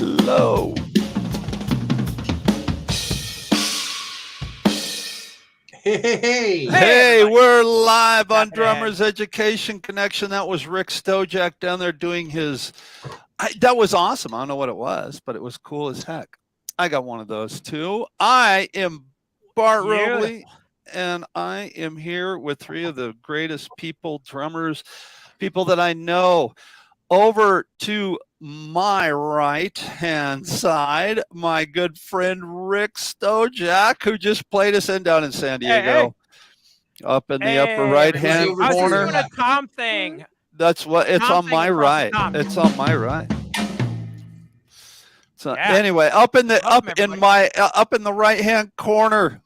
Hello. Hey, we're live on Drummers Education Connection. That was Rick Stojak down there doing his. That was awesome. I don't know what it was, but it was cool as heck. I got one of those too. I am Bart Robley, and I am here with three of the greatest people, drummers, people that I know. Over to my right-hand side, my good friend Rick Stojak, who just played us in down in San Diego. Up in the upper right-hand corner. I was doing a Tom thing. That's what it's on my right. It's on my right. So anyway, up in the right-hand corner,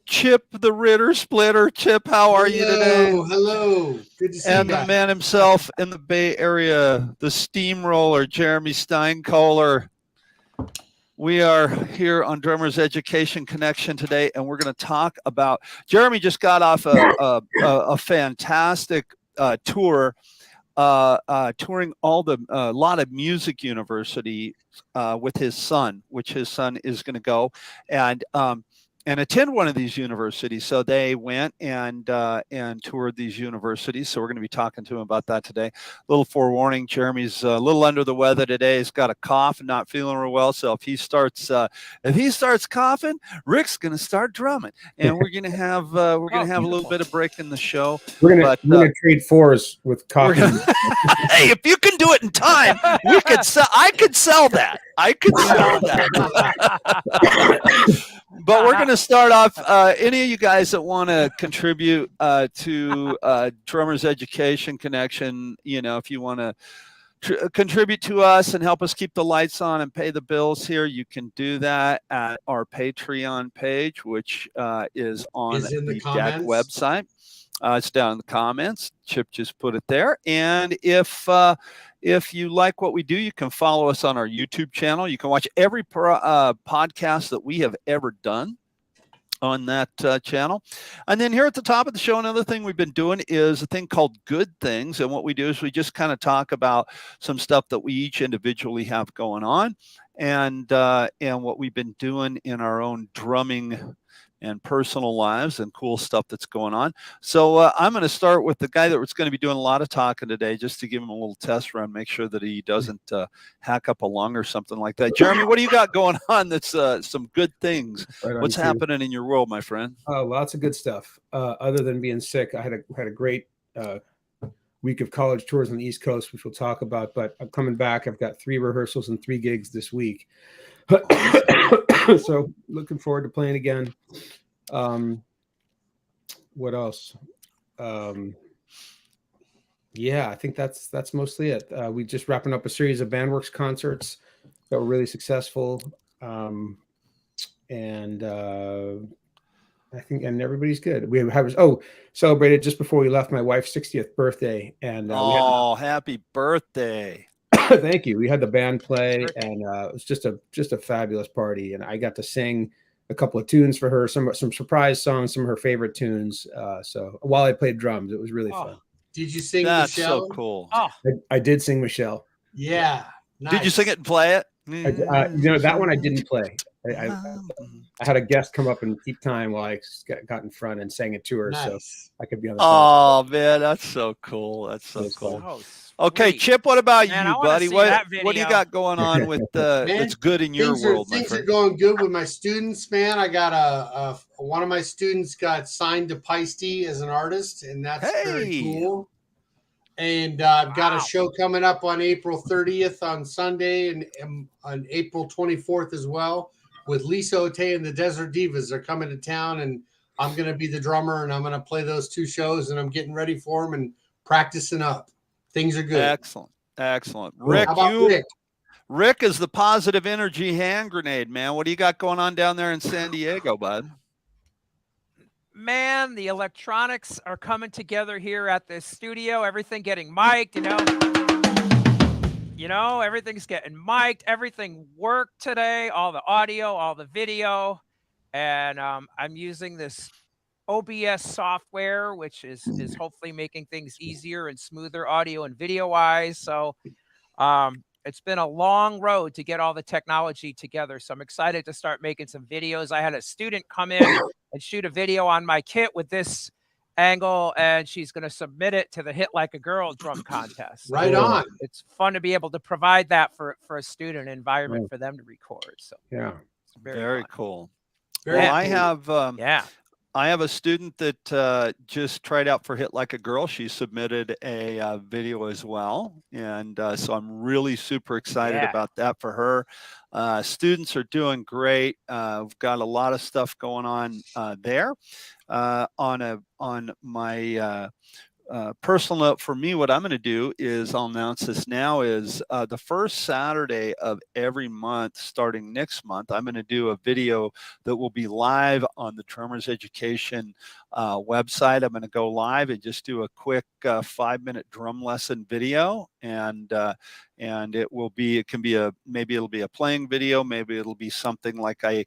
Chip the Ritter Splitter. Chip, how are you today? Hello. Good to see you. And the man himself in the Bay Area, the steamroller, Jeremy Steinkohler. We are here on Drummers Education Connection today, and we're going to talk about. Jeremy just got off a fantastic tour, touring all the a lot of music universities with his son, which his son is going to go and attend one of these universities. So they went and toured these universities. So we're going to be talking to him about that today. A little forewarning, Jeremy's a little under the weather today. He's got a cough and not feeling real well. So if he starts coughing, Rick's going to start drumming, and we're going to have a little bit of break in the show. We're going to trade fours with coffee. Hey, if you can do it in time, we could sell. I could sell that. But we're going to start off. Any of you guys that want to contribute to Drummers Education Connection, if you want to contribute to us and help us keep the lights on and pay the bills here, you can do that at our Patreon page, which is on the D.E.C website. It's down in the comments. Chip just put it there. And if you like what we do, you can follow us on our YouTube channel. You can watch every podcast that we have ever done on that channel. And then here at the top of the show, another thing we've been doing is a thing called Good Things. And what we do is we just kind of talk about some stuff that we each individually have going on and what we've been doing in our own drumming and personal lives and cool stuff that's going on. So I'm going to start with the guy that was going to be doing a lot of talking today, just to give him a little test run, make sure that he doesn't hack up a lung or something like that. Jeremy, what do you got going on that's some good things? What's happening in your world, my friend? Lots of good stuff. Other than being sick, I had a great week of college tours on the East Coast, which we'll talk about, but I'm coming back. I've got 3 rehearsals and 3 gigs this week. So looking forward to playing again. What else? Yeah, I think that's mostly it. We just wrapping up a series of Bandworks concerts that were really successful. And I think everybody's good. We celebrated just before we left my wife's 60th birthday. And happy birthday. Thank you. We had the band play, and it was just a fabulous party. And I got to sing a couple of tunes for her, some surprise songs, some of her favorite tunes. So while I played drums, it was really fun. Did you sing That's Michelle? So cool. I did sing Michelle. Yeah. Nice. Did you sing it and play it? That one I didn't play. I had a guest come up and keep time while I got in front and sang it to her, so I could be on the song. Oh man, that's so cool. That's so cool. Oh, okay, Chip, what about you, buddy? What do you got going on with that's good in your world? Things are going good with my students, man. I got one of my students got signed to Peisty as an artist, and that's very cool. And I've got a show coming up on April 30th on Sunday and on April 24th as well with Lisa Ote and the Desert Divas. They're coming to town, and I'm going to be the drummer, and I'm going to play those 2 shows, and I'm getting ready for them and practicing up. Things are good. Excellent. Rick, how about Rick? Rick is the positive energy hand grenade, man. What do you got going on down there in San Diego, bud? Man, the electronics are coming together here at this studio. Everything getting mic'd, everything's getting mic'd. Everything worked today. All the audio, all the video. And I'm using this OBS software, which is hopefully making things easier and smoother audio and video wise. So it's been a long road to get all the technology together. So I'm excited to start making some videos. I had a student come in and shoot a video on my kit with this angle, and she's going to submit it to the Hit Like a Girl drum contest. So Right on. it's fun to be able to provide that for a student environment for them to record. So yeah, it's Very fun. cool. Very Well, cool. I have a student that just tried out for Hit Like a Girl. She submitted a video as well. And so I'm really super excited about that for her. Students are doing great. We've got a lot of stuff going on there. On my personal note for me, what I'm going to do is I'll announce this now is the first Saturday of every month, starting next month, I'm going to do a video that will be live on the Drummers Education website. I'm going to go live and just do a quick 5-minute drum lesson video, and it can be maybe it'll be a playing video, maybe it'll be something like I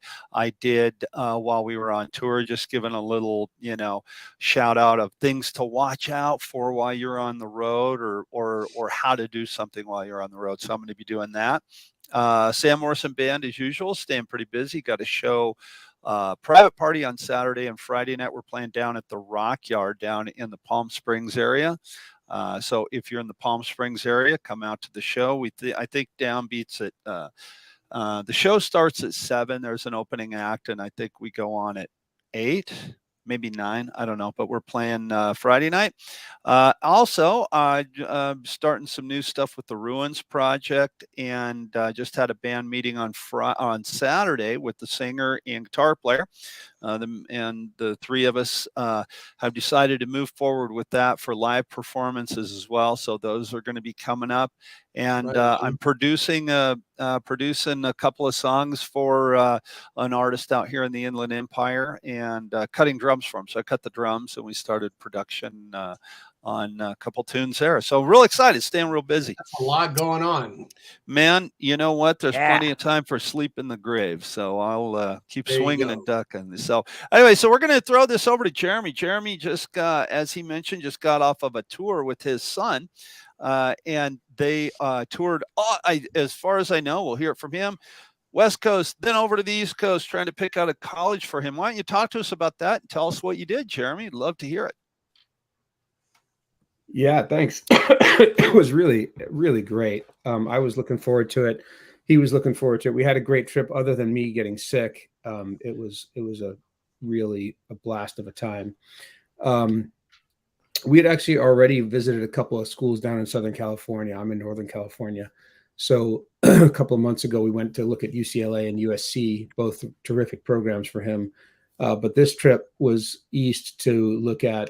did while we were on tour, just giving a little shout out of things to watch out for while you're on the road, or how to do something while you're on the road. So I'm going to be doing that. Sam Morrison Band, as usual, staying pretty busy. Got a show, private party on Saturday and Friday night. We're playing down at the Rock Yard down in the Palm Springs area. So if you're in the Palm Springs area, come out to the show. I think downbeats at the show starts at 7. There's an opening act, and I think we go on at 8. Maybe 9, I don't know, but we're playing Friday night. Also, starting some new stuff with the Ruins Project, and just had a band meeting on Saturday with the singer and guitar player. And the three of us have decided to move forward with that for live performances as well. So those are going to be coming up. And I'm producing a couple of songs for an artist out here in the Inland Empire, and cutting drums for him. So I cut the drums, and we started production on a couple tunes there. So real excited, staying real busy. That's a lot going on. Man, you know what? There's plenty of time for sleep in the grave. So I'll keep swinging and ducking. So anyway, so we're going to throw this over to Jeremy. Jeremy just got, as he mentioned, just got off of a tour with his son. And they toured, as far as I know, we'll hear it from him, West Coast, then over to the East Coast, trying to pick out a college for him. Why don't you talk to us about that and tell us what you did, Jeremy? I'd love to hear it. Yeah, thanks. It was really, really great. I was looking forward to it. He was looking forward to it. We had a great trip other than me getting sick. It was a really a blast of a time. We had actually already visited a couple of schools down in Southern California. I'm in Northern California. So a couple of months ago, we went to look at UCLA and USC, both terrific programs for him. But this trip was east to look at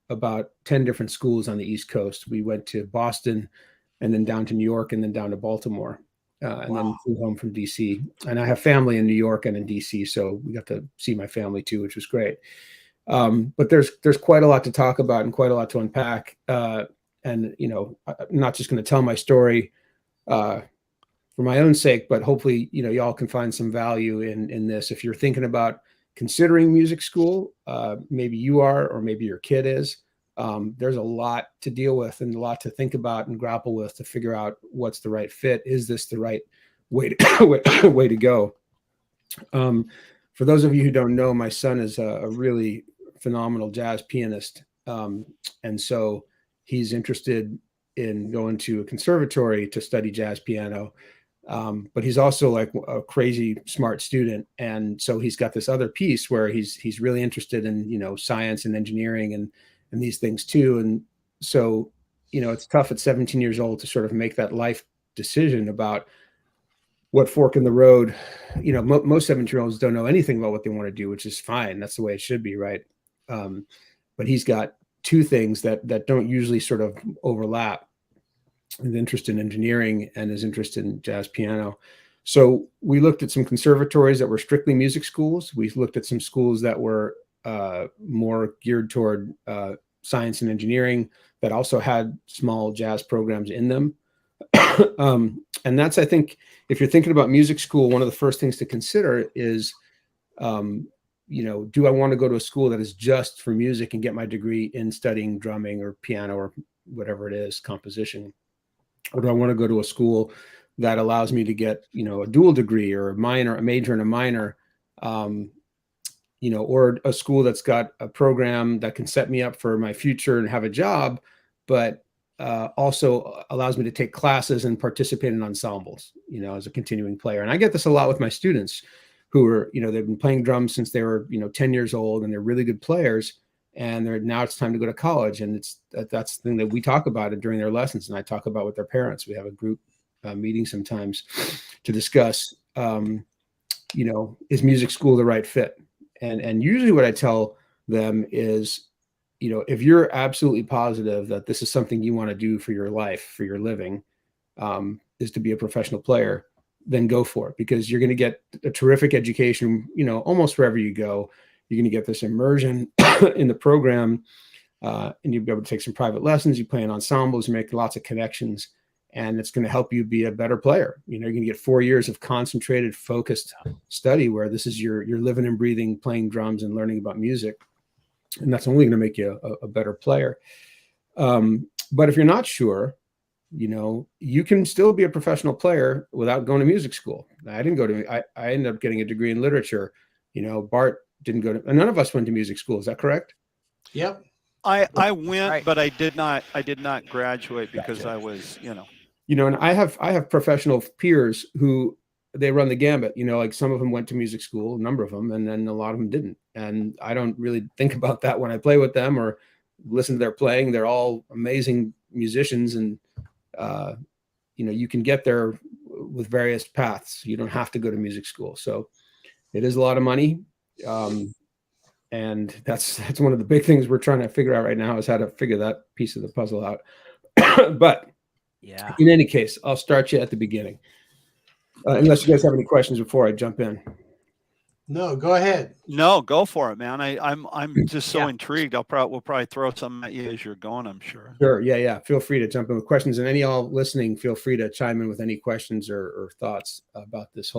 about 10 different schools on the East Coast. We went to Boston, and then down to New York, and then down to Baltimore, and then flew home from D.C. And I have family in New York and in D.C., so we got to see my family too, which was great. But there's quite a lot to talk about and quite a lot to unpack. And I'm not just going to tell my story for my own sake, but hopefully y'all can find some value in this. If you're thinking about considering music school, maybe you are, or maybe your kid is. There's a lot to deal with and a lot to think about and grapple with to figure out what's the right fit. Is this the right way to go? For those of you who don't know, my son is a really phenomenal jazz pianist, and so he's interested in going to a conservatory to study jazz piano. But he's also like a crazy smart student. And so he's got this other piece where he's really interested in, science and engineering and these things too. And so, it's tough at 17 years old to sort of make that life decision about what fork in the road. Most 17-year-olds don't know anything about what they want to do, which is fine. That's the way it should be. Right. But he's got two things that don't usually sort of overlap: his interest in engineering and his interest in jazz piano. So we looked at some conservatories that were strictly music schools. We looked at some schools that were more geared toward science and engineering that also had small jazz programs in them. And that's, I think, if you're thinking about music school, one of the first things to consider is, do I want to go to a school that is just for music and get my degree in studying drumming or piano or whatever it is, composition? or do I want to go to a school that allows me to get, a dual degree or a major and a minor, or a school that's got a program that can set me up for my future and have a job, but also allows me to take classes and participate in ensembles, as a continuing player. And I get this a lot with my students who are, they've been playing drums since they were, 10 years old, and they're really good players. And now it's time to go to college. And that's the thing that we talk about it during their lessons. And I talk about with their parents. We have a group meeting sometimes to discuss, is music school the right fit? And usually what I tell them is, if you're absolutely positive that this is something you want to do for your life, for your living, is to be a professional player, then go for it, because you're going to get a terrific education, almost wherever you go. You're going to get this immersion in the program, and you'll be able to take some private lessons. You play in ensembles, you make lots of connections, and it's going to help you be a better player. You're going to get 4 years of concentrated, focused study where this is you're living and breathing, playing drums and learning about music. And that's only going to make you a better player. But if you're not sure, you can still be a professional player without going to music school. I ended up getting a degree in literature. Bart didn't go to, and none of us went to music school. Is that correct? Yep. I went, Right. but I did not graduate because I was, and I have professional peers who they run the gambit, like some of them went to music school, a number of them, and then a lot of them didn't. And I don't really think about that when I play with them or listen to their playing. They're all amazing musicians, and you can get there with various paths. You don't have to go to music school. So it is a lot of money. And that's one of the big things we're trying to figure out right now, is how to figure that piece of the puzzle out. But Yeah. in any case, I'll start you at the beginning. Unless you guys have any questions before I jump in. No, go ahead. No, go for it, man. I'm just so intrigued. We'll probably throw some at you as you're going, I'm sure. Sure. Yeah. Feel free to jump in with questions, and any of y'all listening, feel free to chime in with any questions or thoughts about this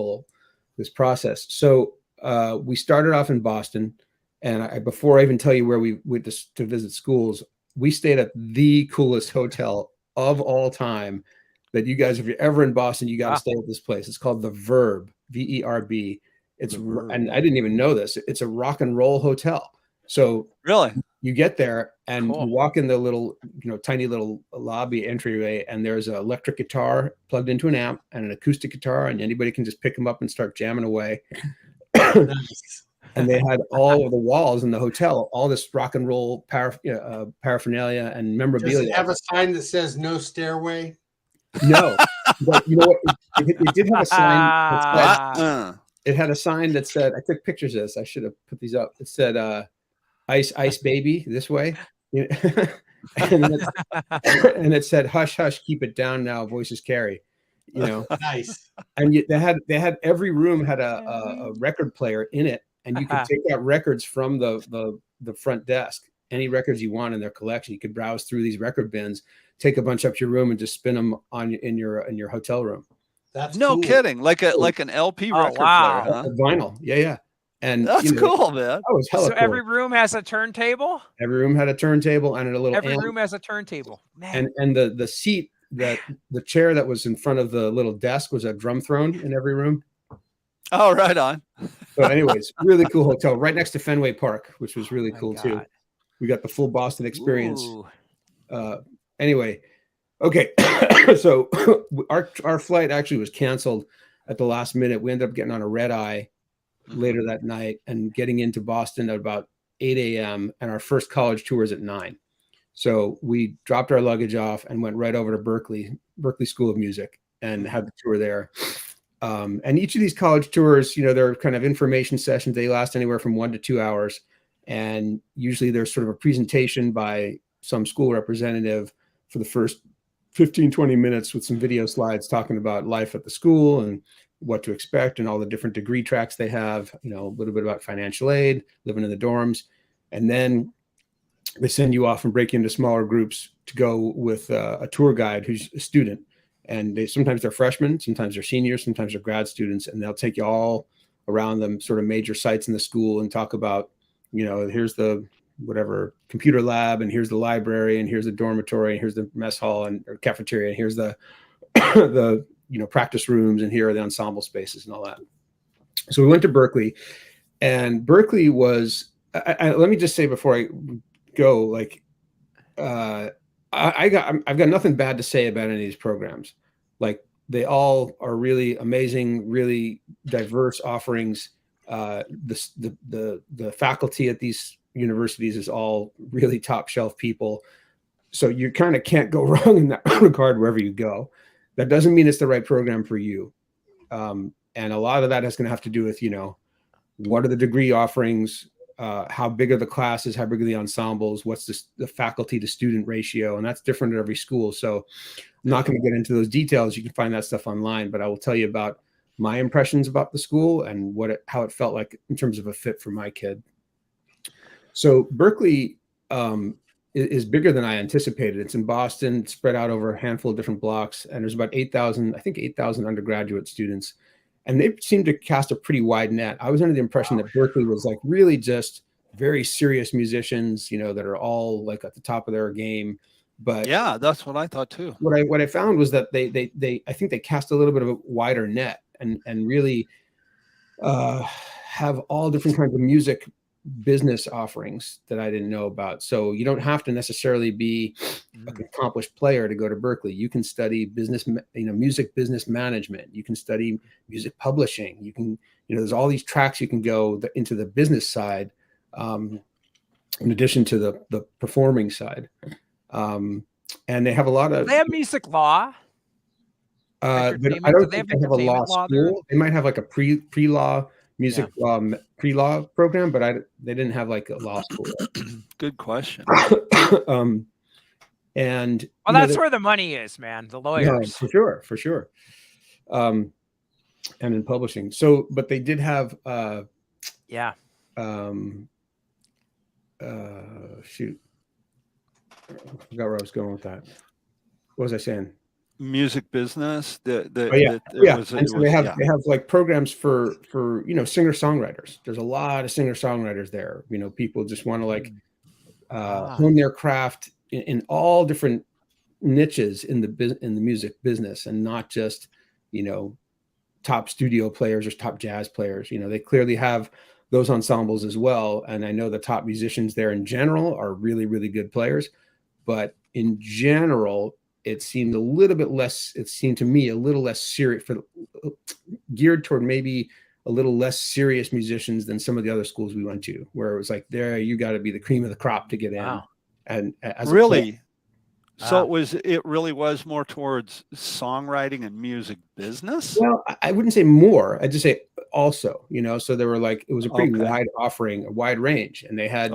process. So we started off in Boston, and before I even tell you where we went to visit schools, we stayed at the coolest hotel of all time that you guys, if you're ever in Boston, you got to stay at this place. It's called the Verb, VERB. And I didn't even know this. It's a rock and roll hotel. So really, you get there and you walk in the little, tiny little lobby entryway, and there's an electric guitar plugged into an amp and an acoustic guitar, and anybody can just pick them up and start jamming away. Nice. And they had all of the walls in the hotel, all this rock and roll paraphernalia and memorabilia. Does it have a sign that says "No stairway"? No, but you know what? It did have a sign. It had a sign that said, I took pictures of this. I should have put these up. It said, ice baby, this way. And it said, hush, hush, keep it down now. Voices carry, Nice. And they had every room had a record player in it. And you could take out records from the front desk, any records you want in their collection. You could browse through these record bins, take a bunch up to your room, and just spin them in your hotel room. That's no cool. kidding, like an LP record player, huh? Vinyl, yeah. And that's cool, man. That was hella So cool. every room has a turntable? Every room had a turntable and a little Every amp. room has a turntable. Man. And the seat, the chair that was in front of the little desk was a drum throne in every room. Oh, right on. So anyways, really cool hotel right next to Fenway Park, which was really cool too. We got the full Boston experience. Anyway, okay. So our flight actually was canceled at the last minute. We ended up getting on a red eye later that night and getting into Boston at about 8 a.m. and our first college tour is at 9. So we dropped our luggage off and went right over to Berkeley School of Music and had the tour there. And each of these college tours, they're kind of information sessions. They last anywhere from 1 to 2 hours. And usually there's sort of a presentation by some school representative for the first 15, 20 minutes with some video slides talking about life at the school and what to expect and all the different degree tracks they have, a little bit about financial aid, living in the dorms. And then they send you off and break into smaller groups to go with a tour guide who's a student. And sometimes they're freshmen, sometimes they're seniors, sometimes they're grad students, and they'll take you all around them sort of major sites in the school and talk about, here's the whatever computer lab, and here's the library, and here's the dormitory, and here's the mess hall and or cafeteria, and here's the the practice rooms, and here are the ensemble spaces and all that. So we went to Berkeley, and Berkeley was. Let me just say before I go, like, I've got nothing bad to say about any of these programs. Like, they all are really amazing, really diverse offerings. The faculty at these universities is all really top shelf people. So you kind of can't go wrong in that regard wherever you go. That doesn't mean it's the right program for you. And a lot of that is going to have to do with, what are the degree offerings? How big are the classes? How big are the ensembles? What's the faculty to student ratio? And that's different at every school. So I'm not going to get into those details. You can find that stuff online, but I will tell you about my impressions about the school and how it felt like in terms of a fit for my kid. So Berkeley is bigger than I anticipated. It's in Boston, spread out over a handful of different blocks, and there's about 8,000 undergraduate students. And they seem to cast a pretty wide net. I was under the impression that Berkeley was like really just very serious musicians, that are all like at the top of their game. But yeah, that's what I thought too. What I found was that they I think they cast a little bit of a wider net and really have all different kinds of music business offerings that I didn't know about. So you don't have to necessarily be an accomplished player to go to Berkeley. You can study business, music business management. You can study music publishing. You can, there's all these tracks you can go into the business side, in addition to the performing side. And they have a lot of. They have music law. I don't think they have a law school. They might have like a pre-law music pre-law program, but they didn't have like a law school. Good question. And that's where the money is, man. The lawyers. Yeah, for sure. And in publishing. So, but they did have shoot. I forgot where I was going with that. What was I saying? Music business. And so they have like programs for singer-songwriters. There's a lot of singer-songwriters there. People just want to like hone their craft in all different niches in the music business, and not just top studio players or top jazz players. They clearly have those ensembles as well. And I know the top musicians there in general are really, really good players, but in general, it seemed to me a little less serious, geared toward maybe a little less serious musicians than some of the other schools we went to, where it was like, you got to be the cream of the crop to get in. Wow. And as really, so it really was more towards songwriting and music business. Well, I wouldn't say more. I'd just say also, so there were like, it was a pretty wide offering, a wide range, and they had,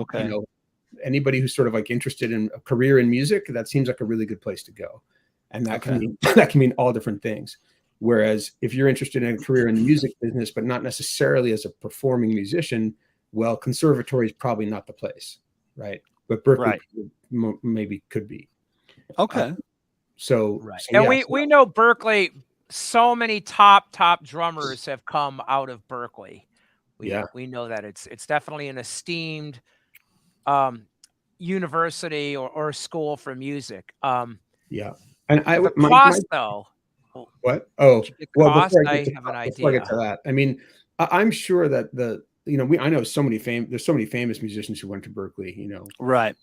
anybody who's sort of like interested in a career in music, that seems like a really good place to go. And that can mean all different things. Whereas if you're interested in a career in the music business, but not necessarily as a performing musician, well, conservatory is probably not the place. Right. But Berkeley maybe could be. Okay. So we know Berkeley, so many top drummers have come out of Berkeley. We know that it's definitely an esteemed university or school for music. And though. What? Oh, well, before I have an idea. Before I get to that, I mean, I'm sure that I know there's so many famous musicians who went to Berkeley, Right.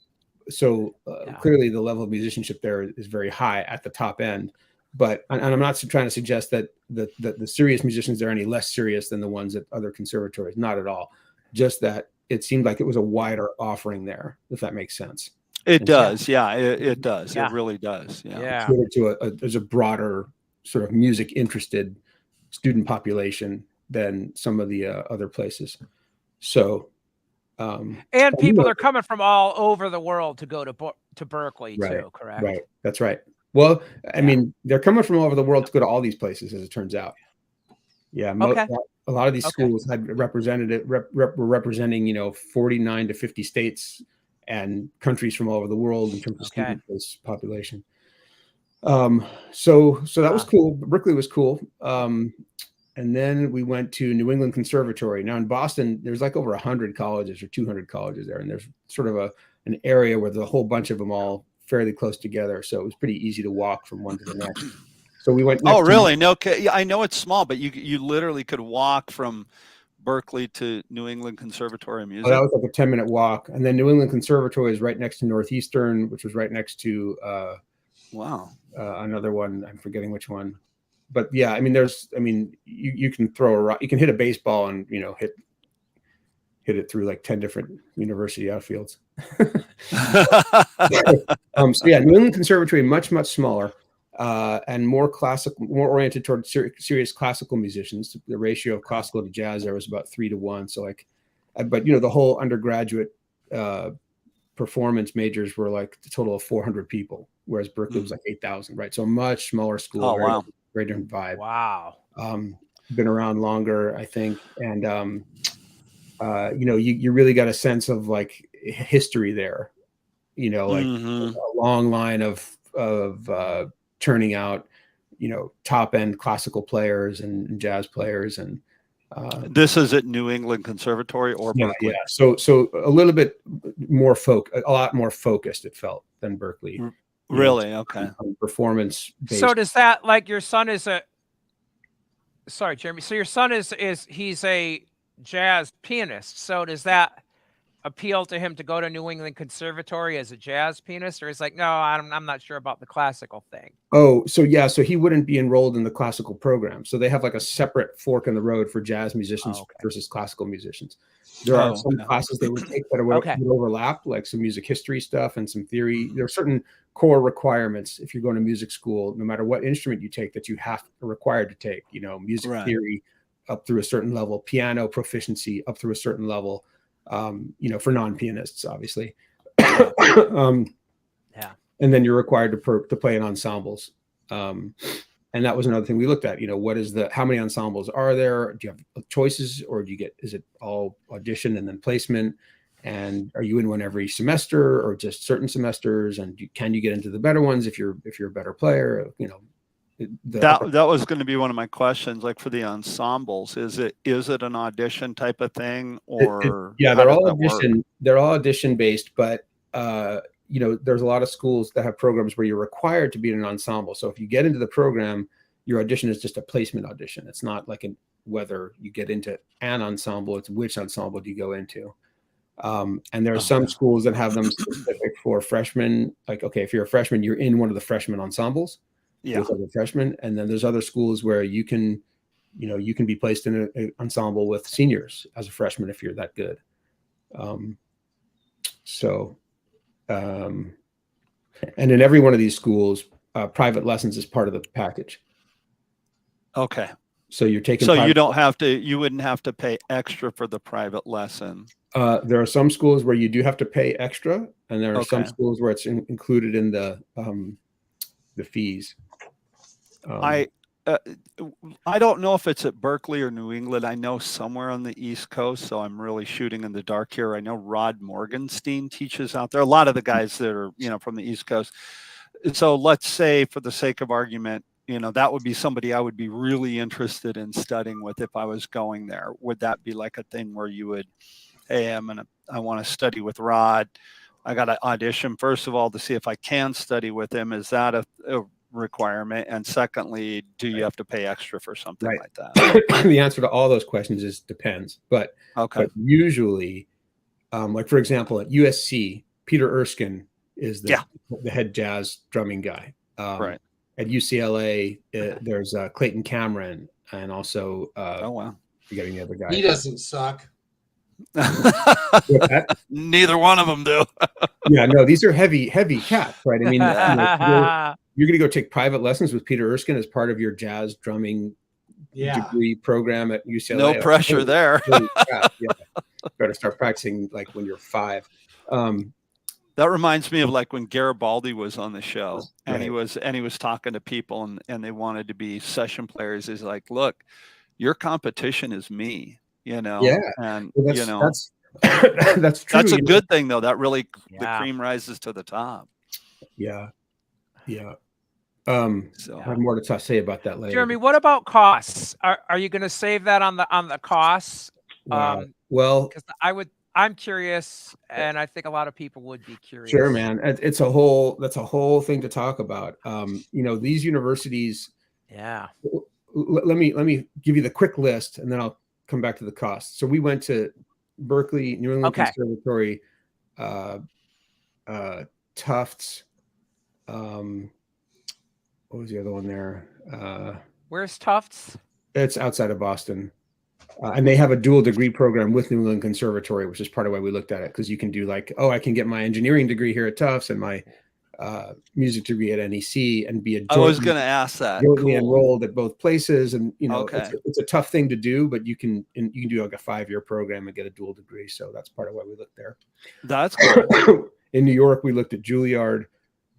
So clearly the level of musicianship there is very high at the top end. But and I'm not trying to suggest that the serious musicians are any less serious than the ones at other conservatories. Not at all. Just that it seemed like it was a wider offering there, if that makes sense. It does. Yeah, it does. Yeah. It really does. Yeah. There's a broader sort of music interested student population than some of the other places. So. And people are coming from all over the world to go to Berkeley too, correct? Right. That's right. Well, I mean, they're coming from all over the world to go to all these places, as it turns out. Yeah. A lot of these schools had were representing, 49 to 50 states and countries from all over the world in terms of student population. So that was cool. Berkeley was cool. And then we went to New England Conservatory. Now in Boston, there's like over 100 colleges or 200 colleges there. And there's sort of an area where there's a whole bunch of them all fairly close together. So it was pretty easy to walk from one to the next. So we went. Oh, really? No, I know it's small, but you literally could walk from Berkeley to New England Conservatory of Music. Oh, that was like a 10-minute walk. And then New England Conservatory is right next to Northeastern, which was right next to another one. I'm forgetting which one. But yeah, I mean, you can throw a rock, you can hit a baseball and, hit it through like 10 different university outfields. So yeah, New England Conservatory, much, much smaller, and more classical, more oriented toward serious classical musicians. The ratio of classical to jazz there was about 3-1. So like, but the whole undergraduate performance majors were like a total of 400 people, whereas Berkeley was like 8,000, right? So a much smaller school. Oh, wow. Very different vibe. Wow. Been around longer, I think. And, you really got a sense of like history there, like a long line of turning out, top end classical players and jazz players. And this is at New England Conservatory or Berkeley? Yeah. So a little bit more a lot more focused, it felt, than Berkeley. Really? Okay. Performance based. So does that, like, your son is sorry, Jeremy. So your son he's a jazz pianist. So does that appeal to him to go to New England Conservatory as a jazz pianist, or is like, no, I'm not sure about the classical thing? Oh, so yeah, so he wouldn't be enrolled in the classical program. So they have like a separate fork in the road for jazz musicians versus classical musicians. There are some classes they would take that would overlap, like some music history stuff and some theory. There are certain core requirements if you're going to music school, no matter what instrument you take, that you are required to take. Music theory up through a certain level, piano proficiency up through a certain level. For non-pianists, obviously. And then you're required to play in ensembles. And that was another thing we looked at, how many ensembles are there? Do you have choices, or is it all audition and then placement? And are you in one every semester or just certain semesters? And can you get into the better ones if you're a better player? That was going to be one of my questions. Like for the ensembles, is it an audition type of thing, or they're all audition based, but there's a lot of schools that have programs where you're required to be in an ensemble. So if you get into the program, your audition is just a placement audition. It's not like whether you get into an ensemble, it's which ensemble do you go into. And there are some schools that have them specific for freshmen. Like, okay, if you're a freshman, you're in one of the freshman ensembles. With other freshmen. And then there's other schools where you can be placed in an ensemble with seniors as a freshman if you're that good. And in every one of these schools, private lessons is part of the package. Okay. So you're taking. So you wouldn't have to pay extra for the private lesson. There are some schools where you do have to pay extra, and there are some schools where it's included in the fees. I don't know if it's at Berkeley or New England. I know somewhere on the East Coast, so I'm really shooting in the dark here. I know Rod Morgenstein teaches out there. A lot of the guys that are from the East Coast. So let's say, for the sake of argument, that would be somebody I would be really interested in studying with if I was going there. Would that be like a thing where you would, hey, I want to study with Rod. I got to audition, first of all, to see if I can study with him. Is that a requirement? And secondly, do you have to pay extra for something like that? The answer to all those questions is depends. But usually, like for example, at USC, Peter Erskine is the head jazz drumming guy. At UCLA, there's Clayton Cameron, and also forgetting the other guy. He doesn't suck. Neither one of them do. No, these are heavy cats, right? I mean, you're going to go take private lessons with Peter Erskine as part of your jazz drumming degree program at UCLA. No pressure there. Better start practicing like when you're 5. That reminds me of like when Garibaldi was on the show, and he was talking to people, and they wanted to be session players. He's like, look, your competition is me. And that's true. That's a good thing, though. That really the cream rises to the top. So I have more to say about that later. Jeremy, what about costs? Are you going to save that on the costs? Well, because I'm curious, and I think a lot of people would be curious. Sure, man. That's a whole thing to talk about. These universities. Yeah. Let me give you the quick list, and then I'll come back to the cost. So we went to Berkeley, New England Conservatory, Tufts. What was the other one there? Where's Tufts? It's outside of Boston. And they have a dual degree program with New England Conservatory, which is part of why we looked at it, because you can do I can get my engineering degree here at Tufts and my music degree at NEC and be I was going to ask that. Jointly enrolled at both places, and okay. it's a tough thing to do, but you can do like a 5-year program and get a dual degree. So that's part of why we looked there. That's cool. In New York, we looked at Juilliard,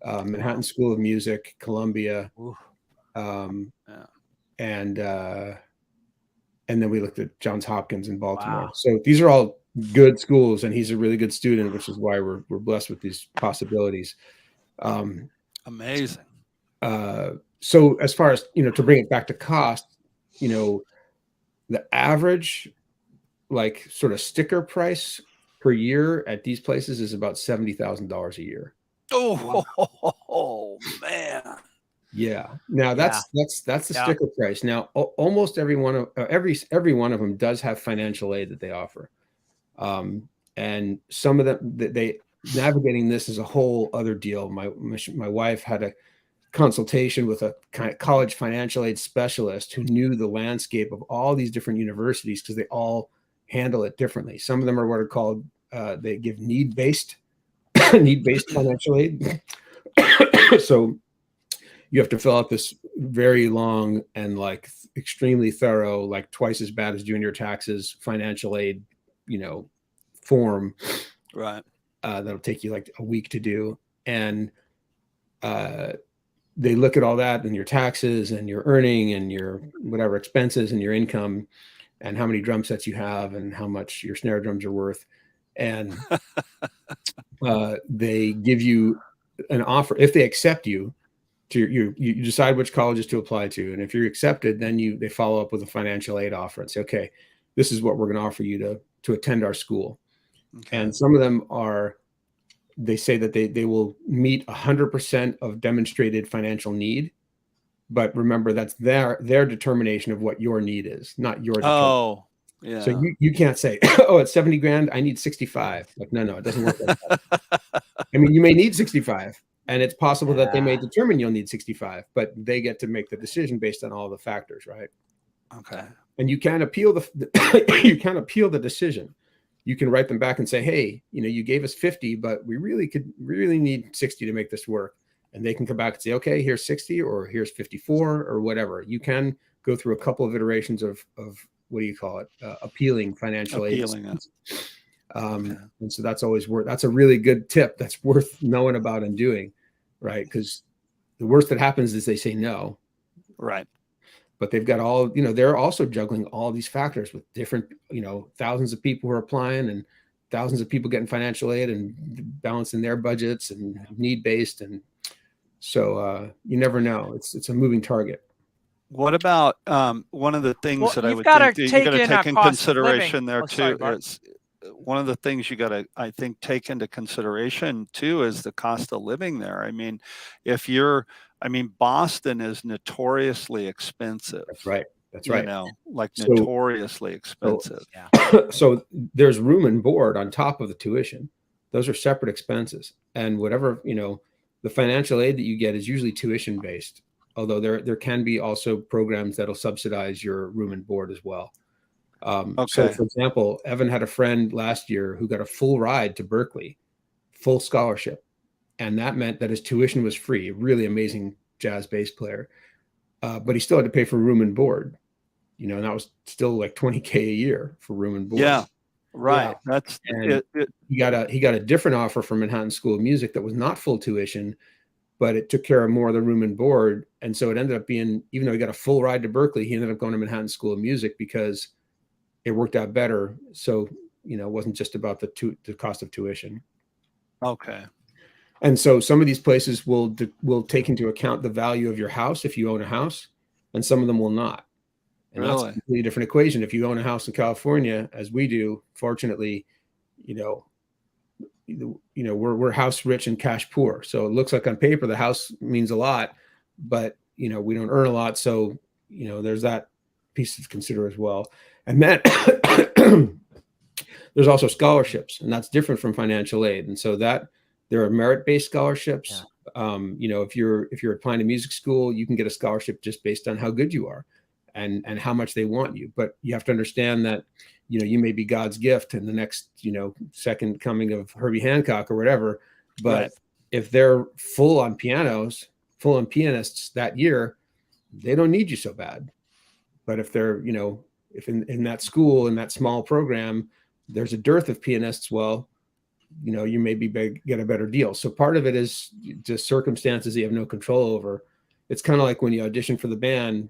Manhattan School of Music, Columbia, and then we looked at Johns Hopkins in Baltimore. Wow. So these are all good schools, and he's a really good student, which is why we're blessed with these possibilities. Amazing. So as far as, to bring it back to cost, the average sort of sticker price per year at these places is about $70,000 a year. Oh man. Yeah. Now that's the sticker price. Now almost every one of them does have financial aid that they offer. And some of them, they navigating this is a whole other deal. My wife had a consultation with a kind of college financial aid specialist who knew the landscape of all these different universities, because they all handle it differently. Some of them are what are called, they give need-based financial aid. So you have to fill out this very long and extremely thorough, twice as bad as junior taxes, financial aid, form. Right. That'll take you a week to do. And they look at all that and your taxes and your earning and your whatever expenses and your income and how many drum sets you have and how much your snare drums are worth. And they give you an offer. If they accept you, you decide which colleges to apply to. And if you're accepted, then they follow up with a financial aid offer and say, okay, this is what we're going to offer you to attend our school. Okay. And some of them they say that they will meet 100% of demonstrated financial need. But remember, that's their determination of what your need is, not your determination. Oh, yeah. So you can't say, oh, it's 70 grand, I need 65. No, it doesn't work like that. I mean, you may need 65. And it's possible that they may determine you'll need 65, but they get to make the decision based on all the factors, right? Okay. And you can appeal the decision. You can write them back and say, hey, you gave us 50, but we really need 60 to make this work. And they can come back and say, okay, here's 60 or here's 54 or whatever. You can go through a couple of iterations of what do you call it? Appealing financial aid. And so that's always that's a really good tip that's worth knowing about and doing, right? Because the worst that happens is they say no. Right. But they've got all, they're also juggling all these factors with different, thousands of people who are applying and thousands of people getting financial aid and balancing their budgets and need-based. And so you never know. It's a moving target. What about one of the things that I would think you got to take in consideration there too is one of the things you got to, I think, take into consideration too is the cost of living there. I mean, Boston is notoriously expensive. That's right. That's right. Notoriously expensive. So there's room and board on top of the tuition. Those are separate expenses. And whatever, the financial aid that you get is usually tuition based. Although there can be also programs that'll subsidize your room and board as well. So, for example, Evan had a friend last year who got a full ride to Berkeley, full scholarship. And that meant that his tuition was free, a really amazing jazz bass player. But he still had to pay for room and board, and that was still like $20K a year for room and board. Yeah, right. Yeah. That's and he got a different offer from Manhattan School of Music that was not full tuition, but it took care of more of the room and board. And so it ended up being, even though he got a full ride to Berkeley, he ended up going to Manhattan School of Music because it worked out better. So, it wasn't just about the cost of tuition. Okay. And so some of these places will take into account the value of your house if you own a house, and some of them will not. And that's a Really? completely different equation. If you own a house in California, as we do, fortunately, we're house rich and cash poor. So it looks like on paper the house means a lot, but we don't earn a lot. So there's that piece to consider as well. And then there's also scholarships, and that's different from financial aid. And so that there are merit-based scholarships. If you're applying to music school, you can get a scholarship just based on how good you are and how much they want you. But you have to understand that you may be God's gift in the next second coming of Herbie Hancock or whatever. But if they're full on pianists that year, they don't need you so bad. But if they're if in that school, in that small program, there's a dearth of pianists, well, you maybe get a better deal. So part of it is just circumstances you have no control over. It's kind of like when you audition for the band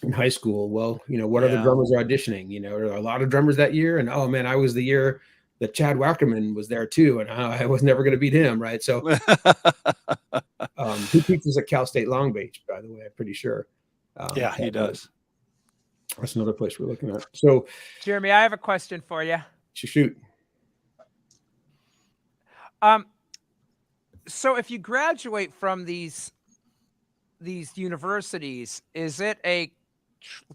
in high school. Well, what other drummers are auditioning? Are there a lot of drummers that year? And oh man, I was the year that Chad Wackerman was there too, and I was never going to beat him, right? So he teaches at Cal State Long Beach, by the way, I'm pretty sure. Yeah, he does. That's another place we're looking at. So Jeremy, I have a question for you. Shoot. So if you graduate from these universities, is it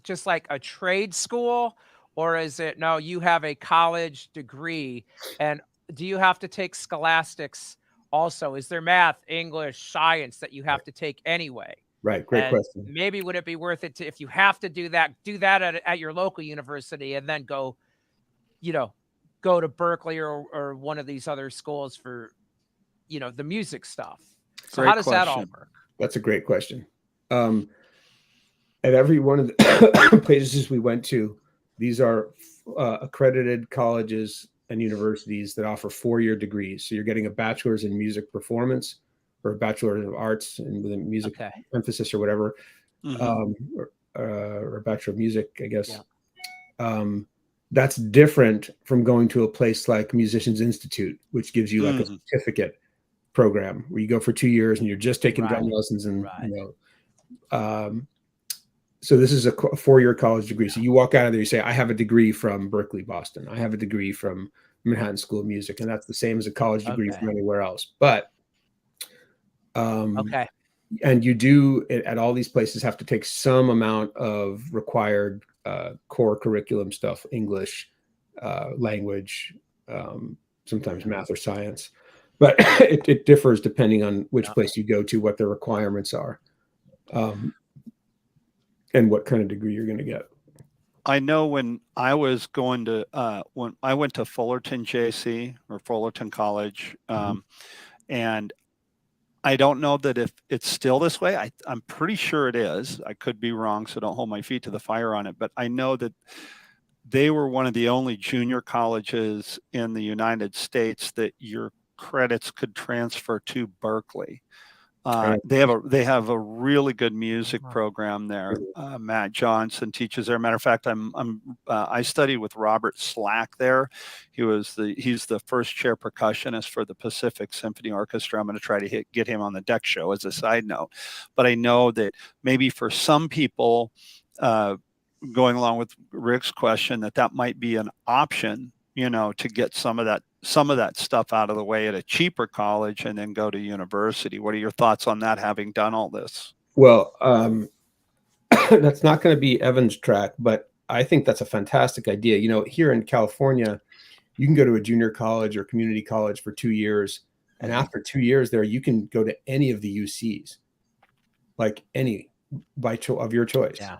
just like a trade school, or is it, no, you have a college degree, and do you have to take scholastics also? Is there math, English, science that you have to take anyway? Right. Great question. Maybe would it be worth it to, if you have to do that at your local university and then go to Berkeley or one of these other schools for, the music stuff. So how does that all work? That's a great question. At every one of the places we went to, these are accredited colleges and universities that offer 4-year degrees. So you're getting a bachelor's in music performance or a bachelor of arts and with a music emphasis or whatever, or a bachelor of music, I guess. Yeah. That's different from going to a place like Musicians Institute, which gives you like a certificate program where you go for 2 years and you're just taking drum lessons and so this is a 4-year college degree. So you walk out of there, you say, I have a degree from Berkeley, Boston. I have a degree from Manhattan School of Music, and that's the same as a college degree from anywhere else. But and you do at all these places have to take some amount of required core curriculum stuff, English, language, sometimes math or science, but it differs depending on which place you go to, what the requirements are, and what kind of degree you're going to get. I know when I was going to when I went to Fullerton JC or Fullerton College, and I don't know that if it's still this way. I'm pretty sure it is. I could be wrong, so don't hold my feet to the fire on it. But I know that they were one of the only junior colleges in the United States that your credits could transfer to Berkeley. They have a really good music program there. Matt Johnson teaches there. Matter of fact, I studied with Robert Slack there. He's the first chair percussionist for the Pacific Symphony Orchestra. I'm going to try to get him on the deck show as a side note. But I know that maybe for some people, going along with Rick's question, that might be an option, to get some of that stuff out of the way at a cheaper college and then go to university. What are your thoughts on that, having done all this? Well, that's not going to be Evan's track, but I think that's a fantastic idea. Here in California, you can go to a junior college or community college for 2 years. And after 2 years there, you can go to any of the UCs, like any of your choice. Yeah.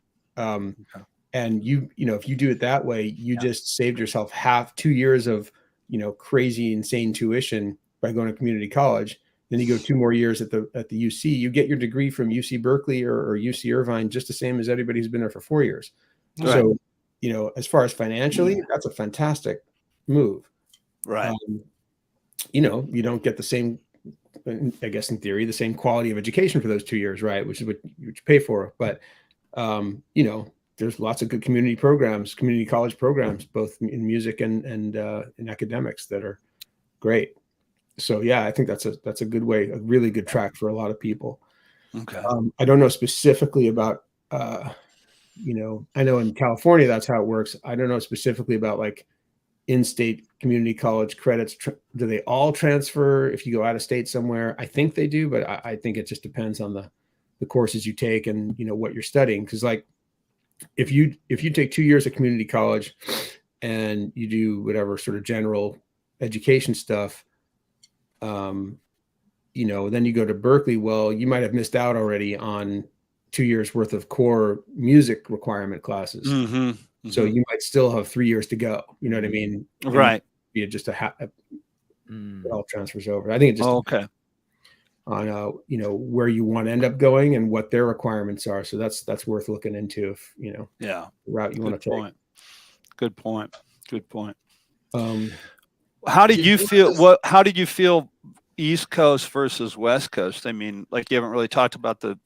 And if you do it that way, you just saved yourself 2 years of, crazy, insane tuition by going to community college. Then you go 2 more years at the UC, you get your degree from UC Berkeley or UC Irvine, just the same as anybody who's been there for 4 years. Right. So, as far as financially, that's a fantastic move. Right. You don't get the same, I guess in theory, the same quality of education for those 2 years, right? Which is what you pay for. But, there's lots of good community college programs, both in music and in academics that are great. So yeah, I think that's a good way, a really good track for a lot of people. Okay. I don't know specifically about, I know in California that's how it works. I don't know specifically about like in-state community college credits. Do they all transfer if you go out of state somewhere? I think they do, but I think it just depends on the courses you take and what you're studying. Because like if you take 2 years of community college and you do whatever sort of general education stuff, then you go to Berkeley. Well, you might have missed out already on 2 years worth of core music requirement classes. Mm-hmm. Mm-hmm. So you might still have 3 years to go. You know what I mean? Right. Be just it all transfers over. I think it just okay. On where you want to end up going and what their requirements are. So that's worth looking into if the route you want to take. Good point. Um, how did you feel? How did you feel? East Coast versus West Coast. I mean, like you haven't really talked about the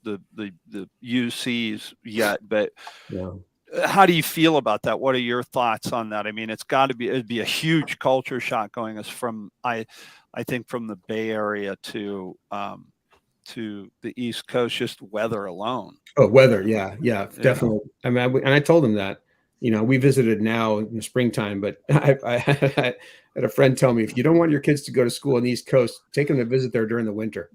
UCs yet, but how do you feel about that? What are your thoughts on that? I mean, it'd be a huge culture shock going us from I think from the Bay Area to the East Coast, just weather alone. Oh, weather, yeah, definitely. I mean, and I told him that. We visited now in the springtime, but I had a friend tell me, if you don't want your kids to go to school on the East Coast, take them to visit there during the winter.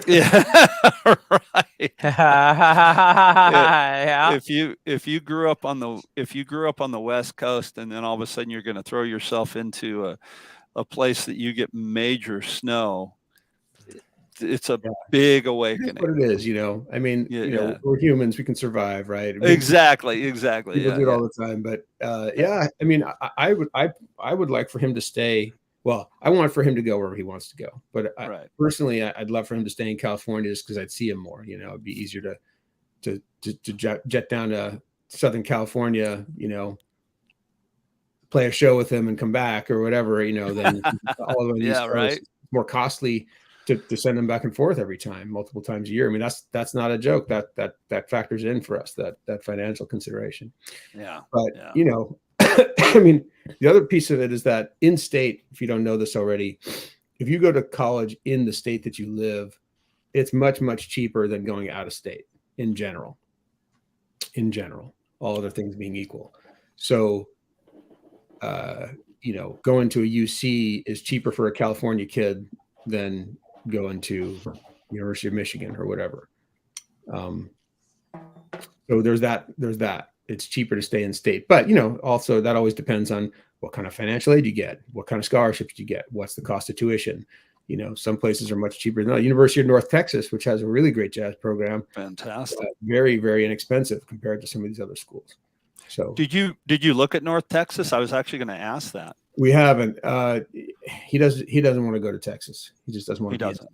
Yeah, right. Yeah. If you grew up on the West Coast, and then all of a sudden you're going to throw yourself into a place that you get major snow, it's a big awakening. That's what it is, I mean, we're humans, we can survive, right? Exactly. People do it all the time, but I mean, I would like for him to stay. Well, I want for him to go wherever he wants to go, but personally, I'd love for him to stay in California just because I'd see him more. It'd be easier to jet down to Southern California, play a show with him and come back or whatever, than all over the East Coast. Right. It's more costly to send them back and forth every time, multiple times a year. I mean, that's not a joke. That factors in for us, that financial consideration. Yeah. But I mean, the other piece of it is that in state, if you don't know this already, if you go to college in the state that you live, it's much, much cheaper than going out of state in general, all other things being equal. So, going to a UC is cheaper for a California kid than going to University of Michigan or whatever. So there's that. It's cheaper to stay in state, but also that always depends on what kind of financial aid you get, what kind of scholarships you get, what's the cost of tuition. Some places are much cheaper than University of North Texas, which has a really great jazz program. Fantastic. Very, very inexpensive compared to some of these other schools. So did you look at North Texas? I was actually going to ask that. We haven't. He doesn't want to go to Texas. He just doesn't want to. He doesn't.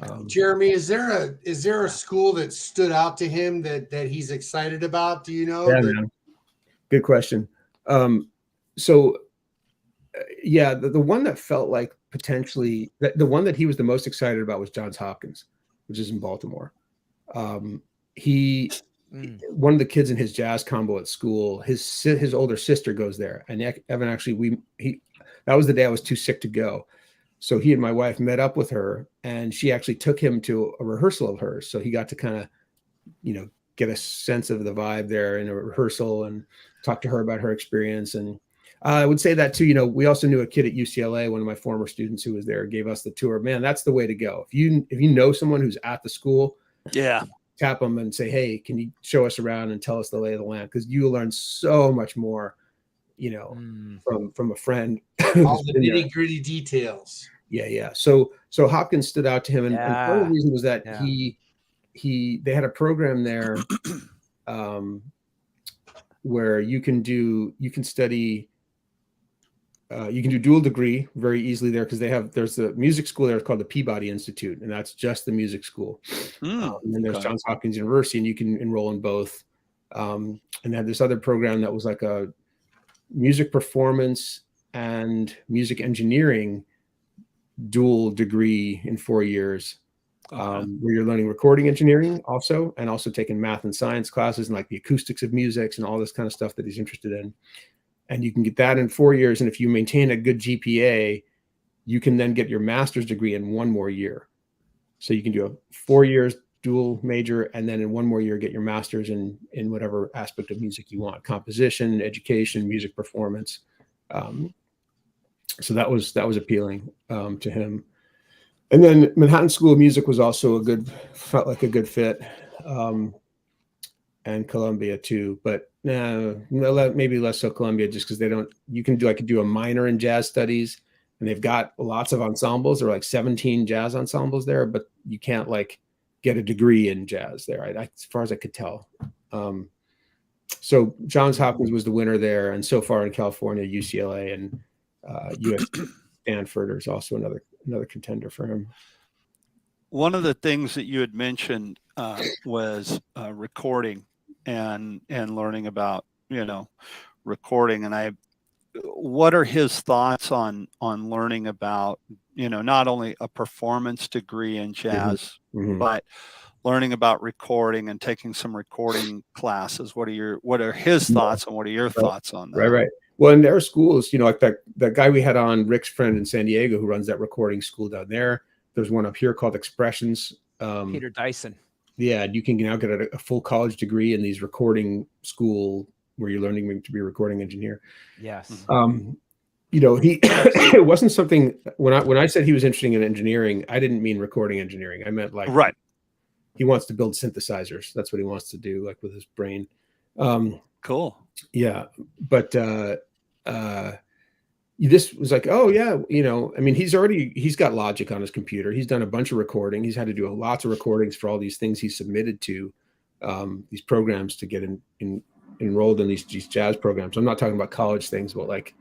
Okay. Jeremy, is there a school that stood out to him that he's excited about? Do you know? Yeah, man. Good question. The one that felt like potentially the one that he was the most excited about was Johns Hopkins, which is in Baltimore. One of the kids in his jazz combo at school, his older sister goes there, and Evan actually that was the day I was too sick to go, so he and my wife met up with her, and she actually took him to a rehearsal of hers, so he got to kind of get a sense of the vibe there in a rehearsal and talk to her about her experience. And I would say that too. We also knew a kid at UCLA, one of my former students who was there, gave us the tour. Man, that's the way to go. If you know someone who's at the school, tap them and say, hey, can you show us around and tell us the lay of the land? Because you learn so much more, from a friend. All the nitty gritty details. Yeah. So Hopkins stood out to him. And part of the reason was that they had a program there where you can study, you can do dual degree very easily there, because there's the music school there called the Peabody Institute, and that's just the music school. And then there's Johns Hopkins University, and you can enroll in both. And they had this other program that was like a music performance and music engineering dual degree in 4 years, where you're learning recording engineering also, and also taking math and science classes and like the acoustics of music and all this kind of stuff that he's interested in. And you can get that in 4 years. And if you maintain a good GPA, you can then get your master's degree in 1 more year. So you can do a 4 years dual major, and then in 1 more year, get your master's in whatever aspect of music you want: composition, education, music performance. So that was appealing to him. And then Manhattan School of Music was also felt like a good fit, and Columbia too. But maybe less so Columbia, just because I could do a minor in jazz studies, and they've got lots of ensembles. There are like 17 jazz ensembles there, but you can't like get a degree in jazz there, as far as I could tell. So Johns Hopkins was the winner there, and so far in California, UCLA and USC Stanford is also another contender for him. One of the things that you had mentioned was recording and learning about recording, and what are his thoughts on learning about not only a performance degree in jazz, but learning about recording and taking some recording classes? What are his thoughts, and what are your thoughts on that? Right. Well, in their schools, like that guy we had on, Rick's friend in San Diego, who runs that recording school down there. There's one up here called Expressions. Peter Dyson. Yeah, you can now get a full college degree in these recording school where you're learning to be a recording engineer. Yes. It wasn't something when I said he was interested in engineering, I didn't mean recording engineering. I meant like right. He wants to build synthesizers. That's what he wants to do, like with his brain. Cool. Yeah, but this was like, oh yeah, I mean, he's got Logic on his computer. He's done a bunch of recording. He's had to do lots of recordings for all these things he submitted to, these programs to get enrolled in these jazz programs. I'm not talking about college things, but like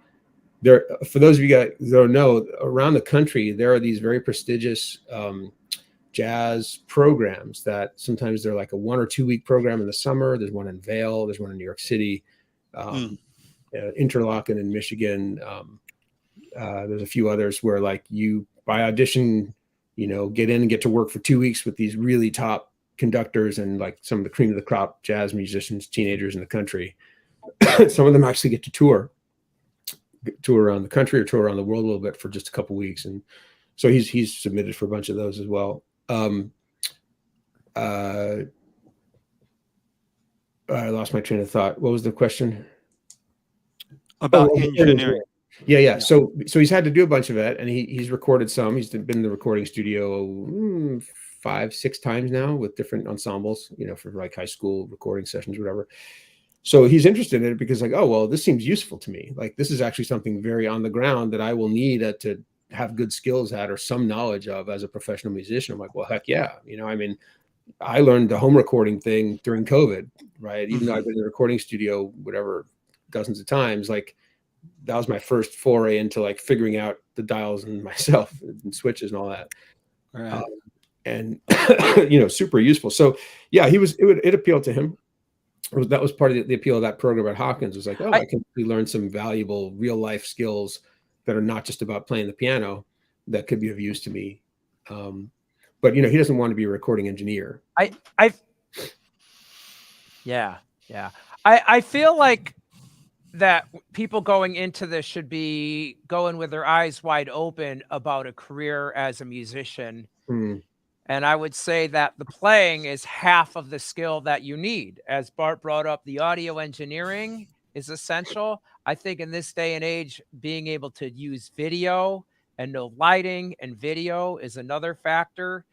for those of you guys that don't know, around the country, there are these very prestigious jazz programs that sometimes they're like a 1 or 2 week program in the summer. There's one in Vail. There's one in New York City, Interlochen in Michigan. There's a few others where like you by audition, get in and get to work for 2 weeks with these really top conductors and like some of the cream of the crop jazz musicians, teenagers in the country. Some of them actually get to tour around the country or tour around the world a little bit for just a couple weeks. And so he's submitted for a bunch of those as well. I lost my train of thought. What was the question? About engineering. Yeah. So he's had to do a bunch of it, and he's recorded some. He's been in the recording studio 5-6 times now with different ensembles, for like high school recording sessions, whatever. So he's interested in it because like, oh, well, this seems useful to me. Like this is actually something very on the ground that I will need to have good skills at or some knowledge of as a professional musician. I'm like, well, heck yeah. I mean, I learned the home recording thing during COVID, right? Even though I've been in the recording studio, whatever, dozens of times, like that was my first foray into like figuring out the dials and myself and switches and all that. Right. And super useful. So yeah, it appealed to him. That was part of the appeal of that program at Hopkins. Was like, oh, I can learn some valuable real life skills that are not just about playing the piano that could be of use to me. But he doesn't want to be a recording engineer. I feel like that people going into this should be going with their eyes wide open about a career as a musician. And I would say that the playing is half of the skill that you need. As Bart brought up, the audio engineering is essential. I think in this day and age, being able to use video and know lighting and video is another factor.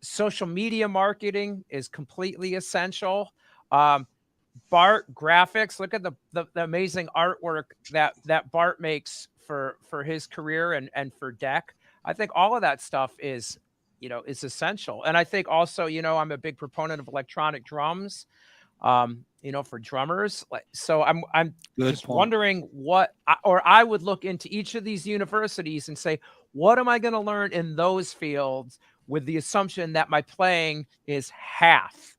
Social media marketing is completely essential. Bart graphics, look at the amazing artwork that Bart makes for his career and for D.E.C. I think all of that stuff is essential. And I think also, I'm a big proponent of electronic drums, for drummers. So I'm just wondering I would look into each of these universities and say, what am I going to learn in those fields with the assumption that my playing is half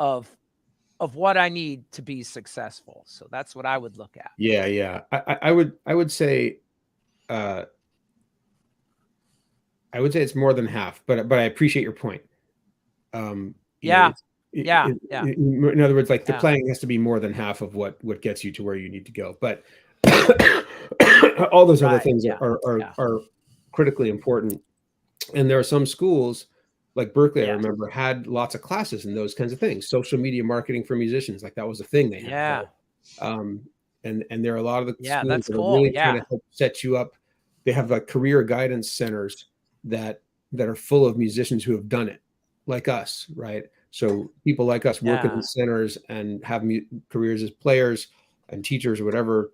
of what I need to be successful. So that's what I would look at. Yeah. I would say, it's more than half, but I appreciate your point. In other words, like the playing has to be more than half of what gets you to where you need to go. But all those other Right, things yeah, are critically important. And there are some schools like Berkeley, I Yes. remember, had lots of classes in those kinds of things. Social media marketing for musicians, like that was a thing they had. Yeah. Right? And there are a lot of the Yeah, schools that's that are cool. really trying Yeah. to help set you up. They have like career guidance centers that are full of musicians who have done it, like us, right? So people like us work in Yeah. these centers and have careers as players and teachers or whatever,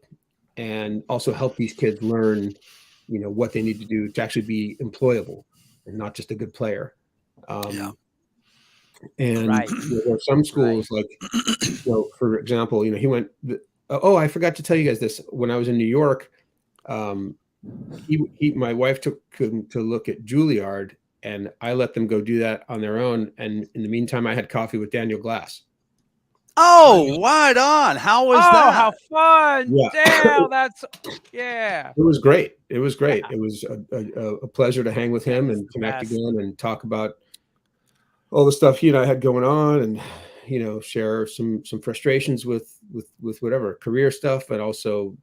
and also help these kids learn, what they need to do to actually be employable and not just a good player. And Right. there are some schools like, for example, he went. Oh, I forgot to tell you guys this. When I was in New York, my wife took him to look at Juilliard, and I let them go do that on their own. And in the meantime, I had coffee with Daniel Glass. Oh, right on. How was that? How fun. Yeah. Damn, yeah. It was great. It was great. Yeah. It was a pleasure to hang with him and connect best. again and talk about all the stuff he and I had going on, and share some frustrations with whatever career stuff, but also